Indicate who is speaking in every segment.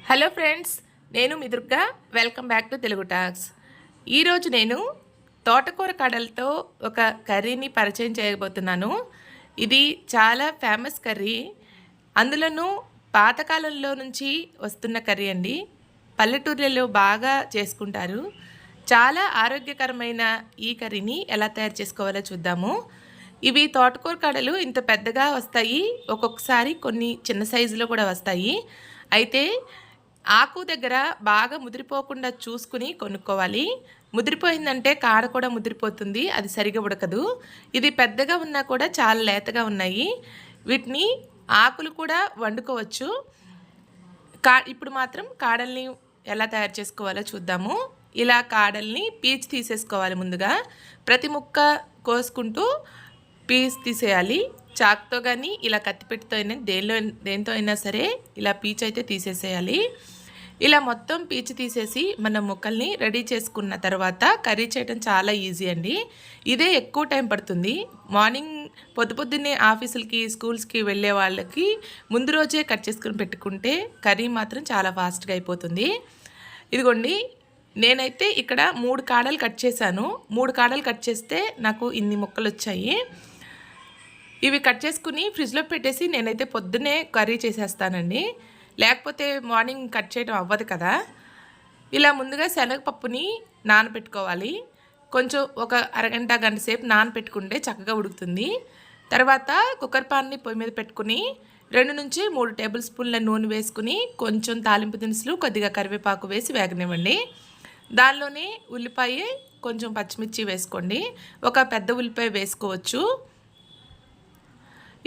Speaker 1: Hello friends, నేను మీ Durga. Welcome back to Telugu talks. ఈరోజు నేను తోటకూర కడలతో ఒక కర్రీని పరిచయం చేయబోతున్నాను. ఇది చాలా ఫేమస్ కర్రీ. అందులోనూ పాతకాలంలో నుంచి వస్తున్న కర్రీ అండి. పల్లెటూర్లలో బాగా చేసుకుంటారు. చాలా ఆరోగ్యకరమైన ఈ కర్రీని ఎలా తయారు చేసుకోవాలో చూద్దాము. ఇవి తోటకూర కడలు ఇంత పెద్దగా వస్తాయి, ఒక్కొక్కసారి కొన్ని చిన్న సైజులో కూడా వస్తాయి. అయితే ఆకు దగ్గర బాగా ముదిరిపోకుండా చూసుకుని కొనుక్కోవాలి. ముదిరిపోయిందంటే కాడ కూడా ముదిరిపోతుంది, అది సరిగా ఉడకదు. ఇది పెద్దగా ఉన్నా కూడా చాలా లేతగా ఉన్నాయి. వీటిని ఆకులు కూడా వండుకోవచ్చు. ఇప్పుడు మాత్రం కాడల్ని ఎలా తయారు చేసుకోవాలో చూద్దాము. ఇలా కాడల్ని పీచు తీసేసుకోవాలి. ముందుగా ప్రతి ముక్క కోసుకుంటూ పీచు తీసేయాలి. చాకుతో కానీ ఇలా కత్తిపెట్టితో అయినా దేంతో అయినా సరే ఇలా పీచు అయితే తీసేసేయాలి. ఇలా మొత్తం పీచు తీసేసి మన ముక్కల్ని రెడీ చేసుకున్న తర్వాత కర్రీ చేయడం చాలా ఈజీ అండి. ఇదే ఎక్కువ టైం పడుతుంది. మార్నింగ్ పొద్దున్నే ఆఫీసులకి స్కూల్స్కి వెళ్ళే వాళ్ళకి ముందు రోజే కట్ చేసుకుని పెట్టుకుంటే కర్రీ మాత్రం చాలా ఫాస్ట్గా అయిపోతుంది. ఇదిగోండి, నేనైతే ఇక్కడ 3 కాడలు కట్ చేశాను. 3 కాడలు కట్ చేస్తే నాకు ఇన్ని ముక్కలు వచ్చాయి. ఇవి కట్ చేసుకుని ఫ్రిడ్జ్లో పెట్టేసి నేనైతే పొద్దున్నే కర్రీ చేసేస్తానండి. లేకపోతే మార్నింగ్ కట్ చేయడం అవ్వదు కదా. ఇలా ముందుగా శనగపప్పుని నానబెట్టుకోవాలి. కొంచెం ఒక అరగంట గంట సేపు నానబెట్టుకుంటే చక్కగా ఉడుకుతుంది. తర్వాత కుక్కర్ పాన్ని పొయ్యి మీద పెట్టుకుని 2 నుంచి 3 టేబుల్ స్పూన్ల నూనె వేసుకుని కొంచెం తాలింపు దినుసులు, కొద్దిగా కరివేపాకు వేసి వేగనివ్వండి. దానిలోనే ఉల్లిపాయ, కొంచెం పచ్చిమిర్చి వేసుకోండి. ఒక పెద్ద ఉల్లిపాయ వేసుకోవచ్చు.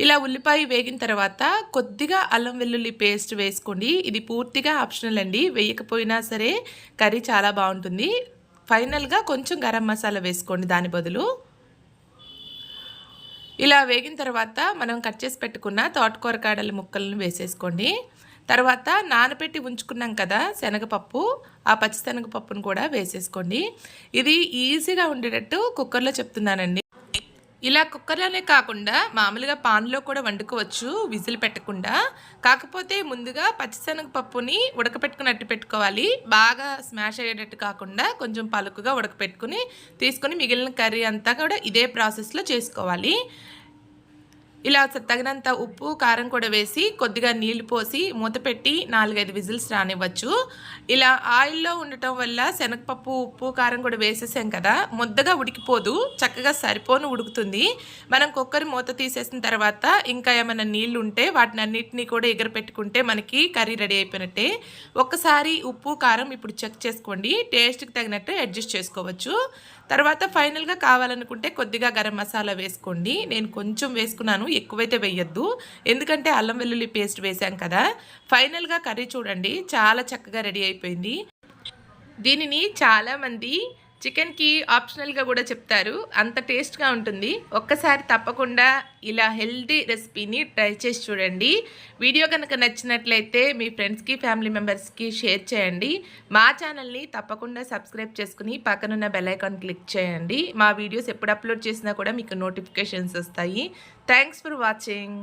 Speaker 1: ఇలా ఉల్లిపాయ వేగిన తర్వాత కొద్దిగా అల్లం వెల్లుల్లి పేస్ట్ వేసుకోండి. ఇది పూర్తిగా ఆప్షనల్ అండి, వేయకపోయినా సరే కర్రీ చాలా బాగుంటుంది. ఫైనల్గా కొంచెం గరం మసాలా వేసుకోండి దాని బదులు. ఇలా వేగిన తర్వాత మనం కట్ చేసి పెట్టుకున్న తోటకూర కాడల ముక్కలను వేసేసుకోండి. తర్వాత నానబెట్టి ఉంచుకున్నాం కదా శనగపప్పు, ఆ పచ్చి శనగపప్పును కూడా వేసేసుకోండి. ఇది ఈజీగా ఉండేటట్టు కుక్కర్లో చెప్తున్నానండి. ఇలా కుక్కర్లోనే కాకుండా మామూలుగా పాన్లో కూడా వండుకోవచ్చు విజిల్ పెట్టకుండా. కాకపోతే ముందుగా పచ్చిశనగపప్పుని ఉడకపెట్టుకున్నట్టు పెట్టుకోవాలి. బాగా స్మాష్ అయ్యేటట్టు కాకుండా కొంచెం పలుకుగా ఉడకపెట్టుకుని తీసుకొని మిగిలిన కర్రీ అంతా కూడా ఇదే ప్రాసెస్లో చేసుకోవాలి. ఇలా తగినంత ఉప్పు, కారం కూడా వేసి కొద్దిగా నీళ్లు పోసి మూత పెట్టి 4-5 విజిల్స్ రానివ్వచ్చు. ఇలా ఆయిల్లో ఉండటం వల్ల శనగపప్పు, ఉప్పు, కారం కూడా వేసేసాం కదా, ముద్దగా ఉడికిపోదు, చక్కగా సరిపోను ఉడుకుతుంది. మనం కుక్కర్ మూత తీసేసిన తర్వాత ఇంకా ఏమైనా నీళ్లు ఉంటే వాటిని అన్నిటినీ కూడా ఎగరపెట్టుకుంటే మనకి కర్రీ రెడీ అయిపోయినట్టే. ఒక్కసారి ఉప్పు, కారం ఇప్పుడు చెక్ చేసుకోండి. టేస్ట్కి తగినట్టు అడ్జస్ట్ చేసుకోవచ్చు. తర్వాత ఫైనల్గా కావాలనుకుంటే కొద్దిగా గరం మసాలా వేసుకోండి. నేను కొంచెం వేసుకున్నాను, ఎక్కువైతే వేయొద్దు, ఎందుకంటే అల్లం వెల్లుల్లి పేస్ట్ వేసాం కదా. ఫైనల్గా కర్రీ చూడండి, చాలా చక్కగా రెడీ అయిపోయింది. దీనిని చాలామంది చికెన్కి ఆప్షనల్గా కూడా చెప్తారు, అంత టేస్ట్గా ఉంటుంది. ఒక్కసారి తప్పకుండా ఇలా హెల్దీ రెసిపీని ట్రై చేసి చూడండి. వీడియో కనుక నచ్చినట్లయితే మీ ఫ్రెండ్స్కి, ఫ్యామిలీ మెంబర్స్కి షేర్ చేయండి. మా ఛానల్ని తప్పకుండా సబ్స్క్రైబ్ చేసుకుని పక్కనున్న బెల్ ఐకాన్ క్లిక్ చేయండి. మా వీడియోస్ ఎప్పుడు అప్లోడ్ చేసినా కూడా మీకు నోటిఫికేషన్స్ వస్తాయి. Thanks for watching.